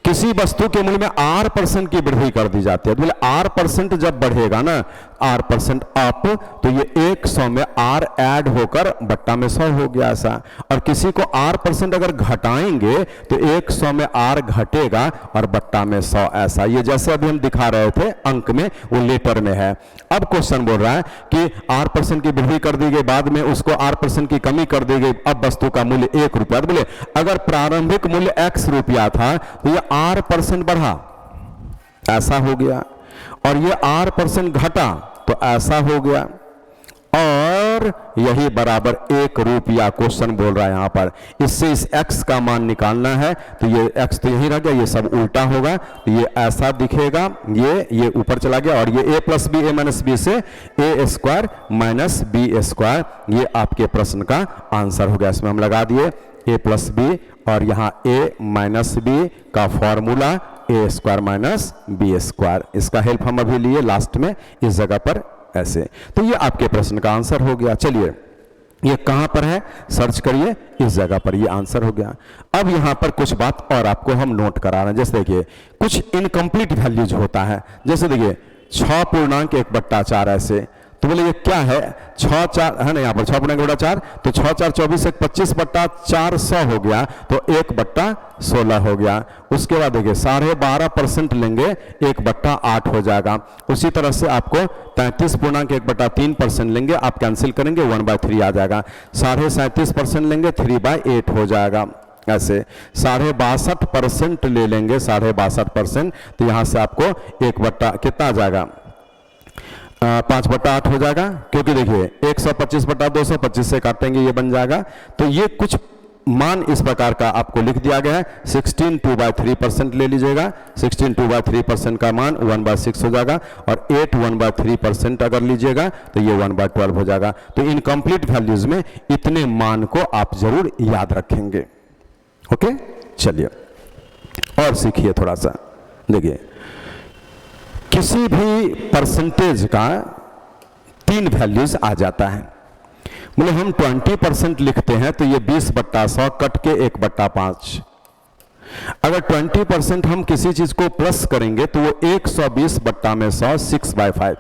किसी वस्तु के मूल्य में R% की वृद्धि कर दी जाती है, तो बोले R% जब बढ़ेगा ना, R% अप, तो ये 100 में R ऐड होकर बट्टा में 100 हो गया ऐसा। और किसी को R% अगर घटाएंगे तो 100 में R घटेगा और बट्टा में 100 ऐसा। ये जैसे अभी हम दिखा रहे थे अंक में, वो लेटर में है। अब क्वेश्चन बोल रहा है कि R% की वृद्धि कर दी गई, बाद में उसको R% की कमी कर दी गई, अब वस्तु का मूल्य 1 रुपया। तो बोले अगर प्रारंभिक मूल्य X रुपया था तो ये R% बढ़ा, ऐसा हो गया, और ये R% घटा तो ऐसा हो गया, और यही बराबर 1 रुपया क्वेश्चन बोल रहा है यहां पर। इससे इस x का मान निकालना है, तो ये x तो यही रह गया, ये सब उल्टा होगा, तो ये ऐसा दिखेगा, ये ऊपर चला गया, और ये a + b a - b से a² - b²। ये आपके प्रश्न का आंसर हो गया। इसमें हम लगा दिए a + b, और यहां a - b का फॉर्मूला a² - b²। इसका हेल्प हम अभी लिए लास्ट में इस जगह पर ऐसे। तो ये आपके प्रश्न का आंसर हो गया। चलिए, ये कहां पर है, सर्च करिए, इस जगह पर ये आंसर हो गया। अब यहां पर कुछ बात और आपको हम नोट करा रहे हैं। जैसे देखिए, कुछ इनकम्प्लीट वैल्यूज होता है। जैसे देखिए 6.1/4 ऐसे, तो बोले ये क्या है, 6/4 है ना, यहाँ पर 6.1/4, तो 6×4 24, 25/400 हो गया, तो 1/16 हो गया। उसके बाद देखिए 12.5% लेंगे, 1/8 हो जाएगा। उसी तरह से आपको 33.1/3% लेंगे, आप कैंसिल करेंगे, 1/3 आ जाएगा। 37.5% लेंगे, 3/8 हो जाएगा। ऐसे 62.5% ले लेंगे, 62.5%, तो यहाँ से आपको 1 कितना आ जाएगा, 5/8 हो जाएगा। क्योंकि देखिए 125/225 से काटेंगे, ये बन जाएगा। तो ये कुछ मान इस प्रकार का आपको लिख दिया गया है। 16 2/3% ले लीजिएगा, 16 2/3% का मान 1/6 हो जाएगा, और 8 1/3% अगर लीजिएगा तो ये 1/12 हो जाएगा। तो इनकम्प्लीट वैल्यूज में इतने मान को आप जरूर याद रखेंगे। ओके, चलिए और सीखिए थोड़ा सा। देखिए, किसी भी परसेंटेज का 3 वैल्यूज आ जाता है। बोले हम 20% लिखते हैं तो ये 20/100 कट के 1/5। अगर 20% हम किसी चीज को प्लस करेंगे तो वो 120/100 6/5।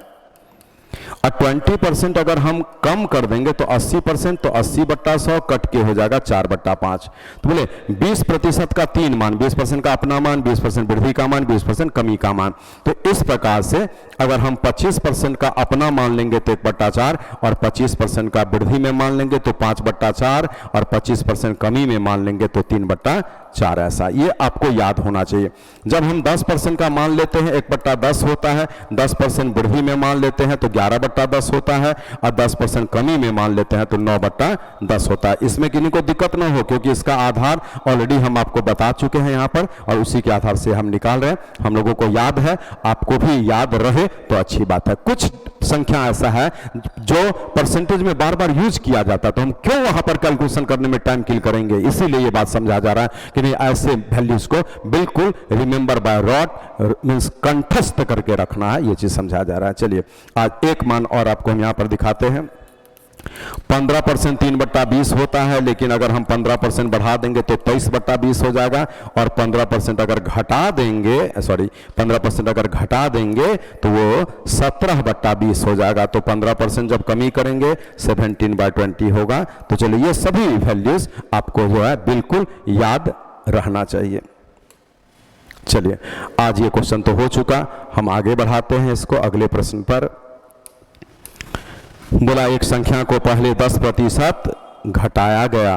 और 20% अगर हम कम कर देंगे तो 80%, तो 80/100 कट के हो जाएगा 4/5। तो बोले 20% का 3 मान, 20% का अपना मान, 20% वृद्धि का मान, 20% कमी का मान। तो इस प्रकार से अगर हम 25% का अपना मान लेंगे तो 1/4, और 25% का वृद्धि में मान लेंगे तो 5/4, और 25% कमी में मान लेंगे तो 3/4। ऐसा ये आपको याद होना चाहिए। जब हम 10% का मान लेते हैं 1/10 होता है, 10% वृद्धि में मान लेते हैं तो 11/10 होता है, और 10% कमी में मान लेते हैं तो 9/10 होता है। इसमें किन्हीं को दिक्कत ना हो, क्योंकि इसका आधार ऑलरेडी हम आपको बता चुके हैं यहाँ पर, और उसी के आधार से हम निकाल रहे हैं। हम लोगों को याद है, आपको भी याद रहे तो अच्छी बात है। कुछ संख्या ऐसा है जो परसेंटेज में बार बार यूज किया जाता है, तो हम क्यों वहां पर कैलकुलेशन करने में टाइम किल करेंगे, इसीलिए ये बात समझा जा रहा है कि नहीं, ऐसे वैल्यूज को बिल्कुल रिमेंबर बाय रॉट, मींस कंठस्थ करके रखना है, ये चीज समझा जा रहा है। चलिए, आज एक मान और आपको हम यहां पर दिखाते हैं। 15% 3/20 होता है, लेकिन अगर हम 15% बढ़ा देंगे तो 23/20 हो जाएगा, और 15% अगर घटा देंगे, 15% अगर घटा देंगे तो वो 17/20 हो जाएगा। तो 15% जब कमी करेंगे 17/20 होगा। तो चलिए, ये सभी वैल्यूज आपको जो है बिल्कुल याद रहना चाहिए। चलिए, आज ये क्वेश्चन तो हो चुका, हम आगे बढ़ाते हैं इसको अगले प्रश्न पर। बोला एक संख्या को पहले 10% घटाया गया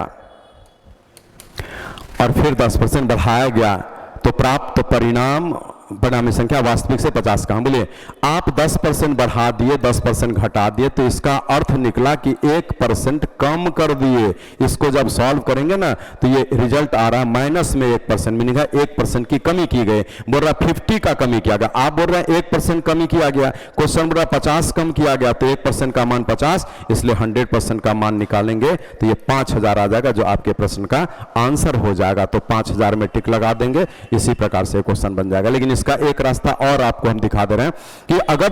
और फिर 10% बढ़ाया गया, तो प्राप्त परिणाम संख्या वास्तविक से 50 कहां। बोले आप 10% बढ़ा दिए, 10% घटा दिए, तो इसका अर्थ निकला कि 1% कम कर दिए। इसको जब सॉल्व करेंगे ना तो ये रिजल्ट आ रहा है माइनस में 1%, मीनिंग है 1% की कमी की गई। बोल रहा 50 का कमी किया गया, आप बोल रहे हैं 1% कमी किया गया। क्वेश्चन बोल रहा 50 कम किया गया, तो 1% का मान 50, इसलिए 100% का मान निकालेंगे तो ये 5000 आ जाएगा, जो आपके प्रश्न का आंसर हो जाएगा। तो 5000 में टिक लगा देंगे, इसी प्रकार से क्वेश्चन बन जाएगा। लेकिन इसका एक रास्ता और आपको हम दिखा दे रहे हैं कि अगर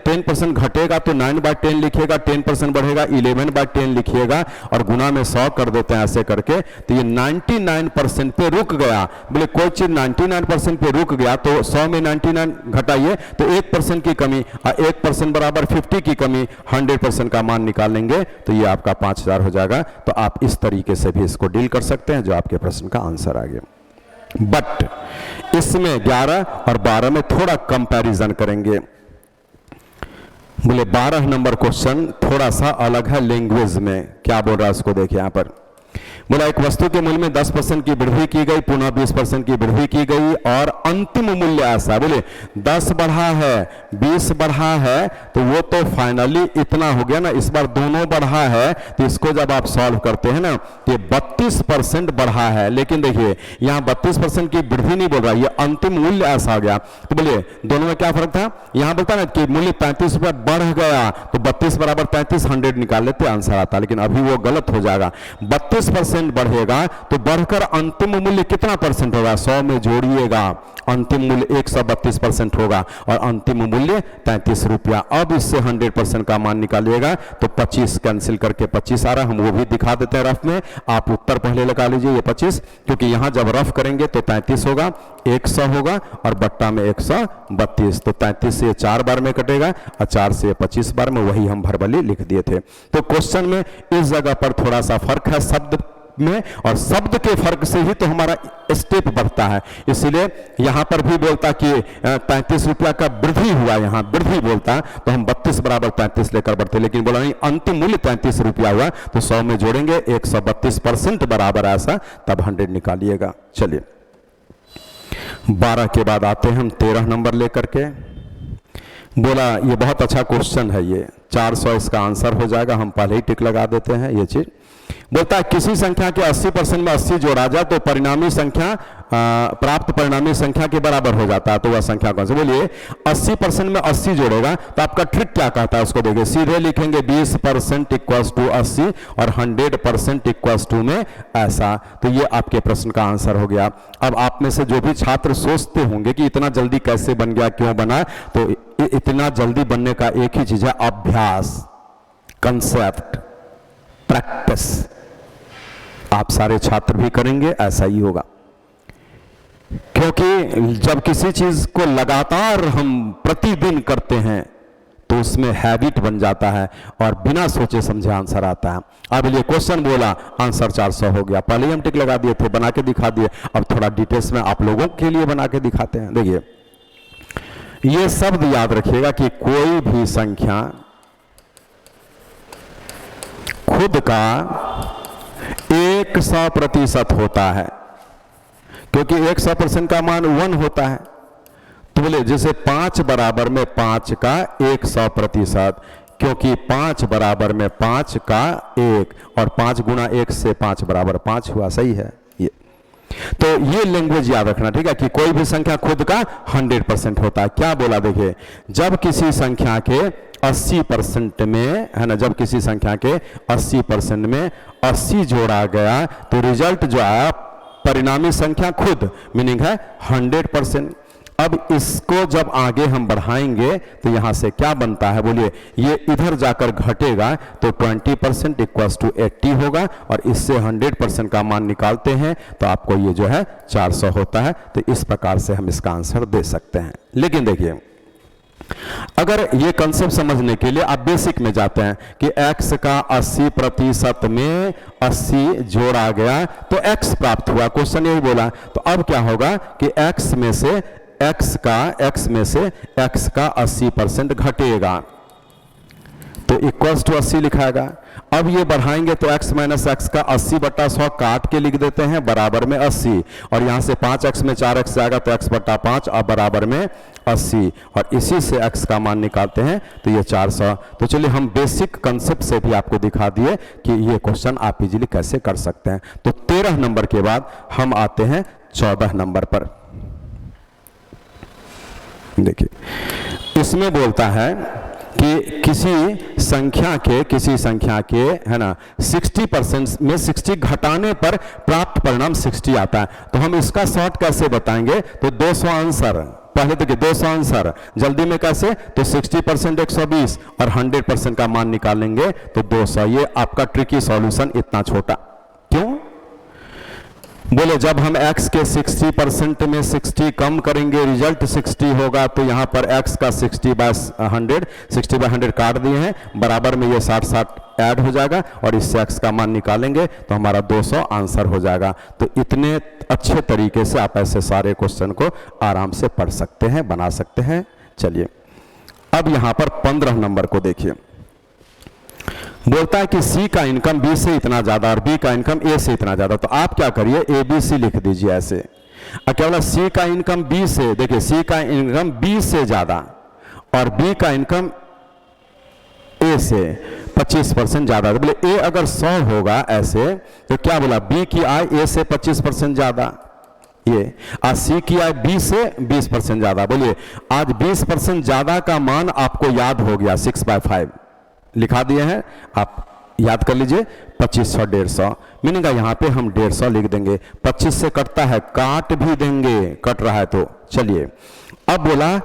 10% घटेगा तो 9/10 लिखिएगा, 10% बढ़ेगा 11/10 लिखिएगा, और गुना में 100 कर देते हैं ऐसे करके, तो ये 99% पे रुक गया। बोले कोई चीज 99% पे रुक गया तो 100 में 99 घटाइए तो 1% की कमी, 1% बराबर 50 की कमी, 100% का मान निकालेंगे तो ये आपका 5000 हो जाएगा। तो आप इस तरीके से भी इसको डील कर सकते हैं, जो आपके प्रश्न का आंसर आ गया। बट इसमें 11 और 12 में थोड़ा कंपैरिजन करेंगे। बोले 12 नंबर क्वेश्चन थोड़ा सा अलग है लैंग्वेज में। क्या बोल रहा है उसको देखिए यहां पर। बोला एक वस्तु के मूल्य में 10% की वृद्धि की गई, पुनः 20% की वृद्धि की गई, और अंतिम मूल्य ऐसा, बोले 10 बढ़ा है 20 बढ़ा है, तो वो तो फाइनली इतना हो गया ना। इस बार दोनों बढ़ा है, तो इसको जब आप सॉल्व करते हैं ना तो ये 32% बढ़ा है। लेकिन देखिए यहाँ 32% की वृद्धि नहीं बोल रहा, ये अंतिम मूल्य ऐसा आ गया। तो बोले दोनों में क्या फर्क था, यहां बोलता ना कि मूल्य 35 रुपया बढ़ गया, तो 32 बराबर 35 100 निकाल लेते आंसर आता, लेकिन अभी वो गलत हो जाएगा। 32% % बढ़ेगा तो बढ़कर अंतिम मूल्य कितना % होगा? 100 में जोड़िएगा, अंतिम मूल्य 132% होगा और अंतिम मूल्य 33 रुपया। अब इससे 100% का मान निकालिएगा तो 25 कैंसिल करके 25 आ रहा है, हम वो भी दिखा देते हैं रफ में। आप उत्तर पहले लगा लीजिए ये 25, क्योंकि यहां जब रफ करेंगे तो 33 होगा, 100 होगा और बट्टा में 132, तो 33 से 4 बार में कटेगा और 4 से 25 बार में, वही हम भरबली लिख दिए थे। तो क्वेश्चन में इस जगह पर थोड़ा सा फर्क है शब्द में, और शब्द के फर्क से ही तो हमारा स्टेप बढ़ता है। इसलिए यहां पर भी बोलता कि 33 रुपया का वृद्धि हुआ, यहां वृद्धि बोलता तो हम 32 बराबर 33 लेकर बढ़ते, लेकिन बोला नहीं अंतिम मूल्य 33 रुपया हुआ तो 100 में जोड़ेंगे 132% बराबर ऐसा, तब 100 निकालिएगा। चलिए 12 के बाद आते हैं हम 13 नंबर लेकर के। बोला ये बहुत अच्छा क्वेश्चन है, ये 400 इसका आंसर हो जाएगा, हम पहले ही टिक लगा देते हैं ये चीज। बोलता है किसी संख्या के 80% में 80 जोड़ा जाए तो परिणामी संख्या प्राप्त परिणामी संख्या के बराबर हो जाता है, तो वह संख्या कौन सी? बोलिए 80% में 80 जोड़ेगा तो आपका ट्रिक क्या कहता है उसको देखिए। सीधे लिखेंगे 20% इक्वल्स टू 80 और 100% इक्वल्स टू में ऐसा, तो ये आपके प्रश्न का आंसर हो गया। अब आप में से जो भी छात्र सोचते होंगे कि इतना जल्दी कैसे बन गया, क्यों बना, तो इतना जल्दी बनने का एक ही चीज है, अभ्यास, कंसेप्ट, प्रैक्टिस। आप सारे छात्र भी करेंगे, ऐसा ही होगा, क्योंकि जब किसी चीज को लगातार हम प्रतिदिन करते हैं तो उसमें हैबिट बन जाता है और बिना सोचे समझे आंसर आता है। अब ये क्वेश्चन बोला, आंसर 400 हो गया, पहले ही हम टिक लगा दिए थे, बना के दिखा दिए। अब थोड़ा डिटेल्स में आप लोगों के लिए बना के दिखाते हैं। देखिए ये शब्द याद रखिएगा कि कोई भी संख्या खुद का 100% होता है, क्योंकि 100% का मान 1 होता है। तो बोले जैसे 5 बराबर में 5 का 100%, क्योंकि 5 बराबर में 5 का 1 और 5 गुना 1 से 5 बराबर 5 हुआ, सही है ये। तो ये लैंग्वेज याद रखना, ठीक है, कि कोई भी संख्या खुद का 100% होता है। क्या बोला देखिए, जब किसी संख्या के 80% में, है ना, जब किसी संख्या के 80% में 80 जोड़ा गया तो रिजल्ट जो आया परिणामी संख्या खुद, मीनिंग है 100%। अब इसको जब आगे हम बढ़ाएंगे तो यहां से क्या बनता है, बोलिए ये इधर जाकर घटेगा तो 20% इक्वल्स टू 80 होगा और इससे 100% का मान निकालते हैं तो आपको ये जो है 400 होता है। तो इस प्रकार से हम इसका आंसर दे सकते हैं। लेकिन देखिए अगर ये कंसेप्ट समझने के लिए आप बेसिक में जाते हैं कि x का 80% में 80 जोड़ा गया तो x प्राप्त हुआ, क्वेश्चन यही बोला। तो अब क्या होगा कि x में से x का 80% घटेगा तो इक्वल्स टू 80 लिखाएगा। अब ये बढ़ाएंगे तो x माइनस एक्स का 80/100 काट के लिख देते हैं बराबर में 80, और यहां से 5x में 4x जाएगा तो x/5 अब बराबर में 80, और इसी से x का मान निकालते हैं तो ये 400। तो चलिए हम बेसिक कंसेप्ट से भी आपको दिखा दिए कि ये क्वेश्चन आप इजीली कैसे कर सकते हैं। तो 13 नंबर के बाद हम आते हैं 14 नंबर पर। देखिए इसमें बोलता है कि किसी संख्या के है ना 60% में 60 घटाने पर प्राप्त परिणाम 60 आता है। तो हम इसका शॉर्ट कैसे बताएंगे, तो 200 आंसर, पहले देखिए 200 आंसर जल्दी में कैसे, तो 60% 120 और 100% का मान निकालेंगे तो 200। ये आपका ट्रिकी सॉल्यूशन इतना छोटा क्यों? बोले जब हम x के 60% में 60 कम करेंगे रिजल्ट 60 होगा, तो यहां पर x का 60/100 काट दिए हैं, बराबर में ये 60 ऐड हो जाएगा और इससे x का मान निकालेंगे तो हमारा 200 आंसर हो जाएगा। तो इतने अच्छे तरीके से आप ऐसे सारे क्वेश्चन को आराम से पढ़ सकते हैं, बना सकते हैं। चलिए अब यहां पर 15 नंबर को देखिए। बोलता है कि C का इनकम B से इतना ज्यादा और B का इनकम A से इतना ज्यादा। तो आप क्या करिए, ABC लिख दीजिए ऐसे। क्या बोला, C का इनकम B से, देखिए C का इनकम B से ज्यादा और B का इनकम A से 25% ज्यादा। तो बोले A अगर 100 होगा ऐसे, तो क्या बोला, B की आय A से 25% ज्यादा, ये आज C की आय B से 20% ज्यादा। बोलिए आज 20% ज्यादा का मान आपको याद हो गया, 6/5 लिखा दिए हैं, आप याद कर लीजिए। 2500 150, मीनिंग यहाँ पे हम 150 लिख देंगे। 25 से कटता है, काट भी देंगे, कट रहा है तो। चलिए अब बोला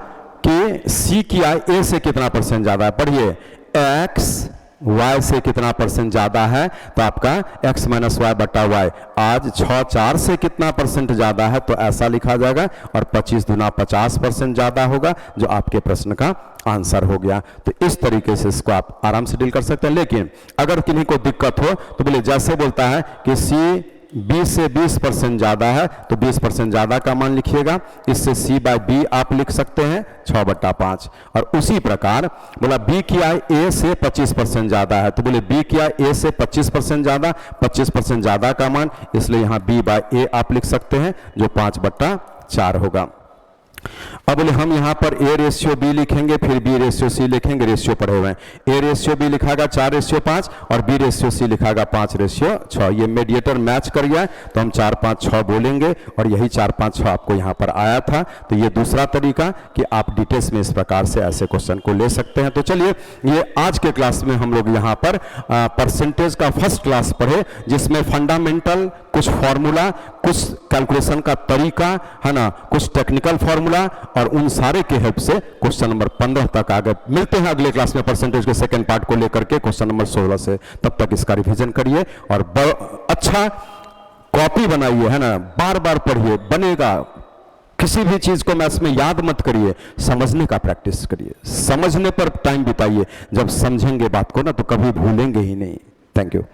कि सी की आई ए से कितना परसेंट ज्यादा है, पढ़िए। एक्स वाई से कितना परसेंट ज्यादा है, तो आपका x माइनस वाई बटा वाई। आज 6 4 से कितना परसेंट ज्यादा है, तो ऐसा लिखा जाएगा, और 25 गुना 50% ज्यादा होगा, जो आपके प्रश्न का आंसर हो गया। तो इस तरीके से इसको आप आराम से डील कर सकते हैं। लेकिन अगर किन्हीं को दिक्कत हो तो बोले, जैसे बोलता है कि सी 20 से 20% ज्यादा है, तो 20% ज्यादा का मान लिखिएगा। इससे c बाय बी आप लिख सकते हैं 6/5। और उसी प्रकार बोला b की आई a से 25% ज्यादा है, तो बोले b की आई a से 25% ज्यादा, 25% ज्यादा का मान, इसलिए यहां b बाय a आप लिख सकते हैं, जो 5/4 होगा। अब बोले हम यहाँ पर a रेशियो b लिखेंगे, फिर b रेशियो c लिखेंगे, रेशियो पढ़े हुए हैं। a रेशियो b लिखागा 4:5 और b रेशियो c लिखागा 5:6। ये मेडिएटर मैच कर गया, तो हम 4 5 6 बोलेंगे, और यही 4 5 6 आपको यहाँ पर आया था। तो ये दूसरा तरीका कि आप डिटेल्स में इस प्रकार से ऐसे क्वेश्चन को ले सकते हैं। तो चलिए, ये आज के क्लास में हम लोग यहाँ पर परसेंटेज का फर्स्ट क्लास पढ़े, जिसमें फंडामेंटल, कुछ फॉर्मूला, कुछ कैलकुलेशन का तरीका है ना, कुछ टेक्निकल फॉर्मूला, और उन सारे के हेल्प से क्वेश्चन नंबर 15 तक आगे मिलते हैं अगले क्लास में परसेंटेज के सेकंड पार्ट को लेकर के क्वेश्चन नंबर 16 से। तब तक इसका रिवीजन करिए और अच्छा कॉपी बनाइए, है ना, बार बार पढ़िए, बनेगा। किसी भी चीज को मैथ्स में याद मत करिए, समझने का प्रैक्टिस करिए, समझने पर टाइम बिताइए। जब समझेंगे बात को ना, तो कभी भूलेंगे ही नहीं। Thank you.